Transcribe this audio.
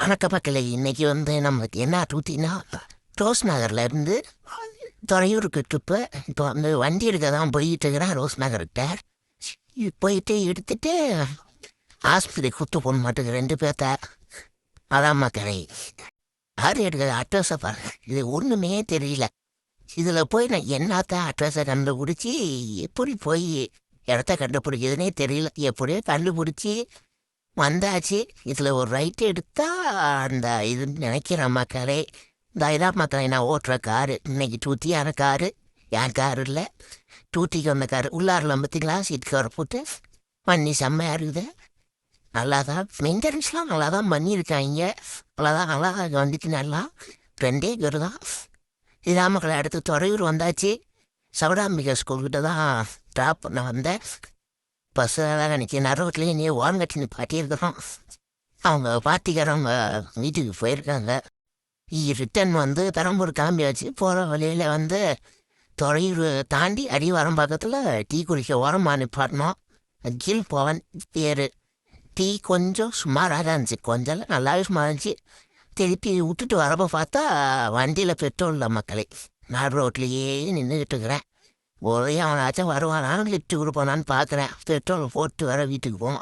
வணக்க மக்களே, இன்னைக்கு நமக்கு என்ன டூட்டினா ரோஸ் நகர்ல இருந்து துறையூருக்கு ட்ரிப்பு. இப்போ வண்டி எடுக்க தான் போயிட்டு இருக்கிறேன் ரோஸ் நகர்கிட்ட. போயிட்டு எடுத்துட்டு ஆஸ்பத்திரி கூட்டு போக மாட்டேங்குது 2 பேர்த்த. அதான் மக்களே, யார் எடுக்கிற அட்ரஸை பாருங்க. இது ஒன்றுமே தெரியல. இதில் போய் நான் என்னத்த அட்ரஸை கண்டுபிடிச்சி எப்படி போய் இடத்த கண்டுபிடிக்கிறதுனே தெரியல. எப்படியோ கண்டுபிடிச்சி வந்தாச்சு. இதில் ஒரு ரைட்டு எடுத்தா அந்த இதுன்னு நினைக்கிறேன் மக்களே. இந்த இதான் மக்களே, நான் ஓட்டுற காரு இன்னைக்கு டூட்டியான காரு. என் காரு இல்லை, டூட்டிக்கு வந்த காரு. உள்ளாரில் பார்த்தீங்களா சீட் கவரை போட்டு பண்ணி செம்மையாக இருக்குது. நல்லா தான் மெயின்டெனன்ஸ்லாம் நல்லா தான் பண்ணியிருக்காங்க. நல்லா வந்துட்டு நல்லா 2 பேர் தான். இதான் மக்களை அடுத்து துறையூர் வந்தாச்சு. சவடாம்பிகா ஸ்கூல்கிட்ட தான் ட்ராப் பண்ண வந்தேன். பஸ்ஸில் தான் நினைக்கிறேன். நரோட்லேயே நீ ஓரங்கட்டி பாட்டியிருக்கிறோம். அவங்க பாட்டிக்காரவங்க வீட்டுக்கு போயிருக்காங்க. ரிட்டன் பெரம்பூர் கிளம்பியாச்சு. போகிற வழியில் துறையூர் தாண்டி அடிவாரம் பக்கத்தில் டீ குடிக்க ஓரமாக நிப்பாட்டினோம். கீழ் போவன் பேர். டீ கொஞ்சம் சுமாராக தான் இருந்துச்சு, கொஞ்சம் நல்லாவே சுமாராக இருந்துச்சு. திருப்பி விட்டுட்டு வரப்போ பார்த்தா வண்டியில் பெட்ரோல் இல்லை மக்களே. நான் ரோட்லேயே நின்றுக்கிட்டு இருக்கிறேன். ஒரே அவனாச்சும் வருவானான்னு லிஃப்ட்டு கொடுப்பானான்னு பார்க்குறேன். பெட்ரோல் போட்டு வர வீட்டுக்கு போவோம்.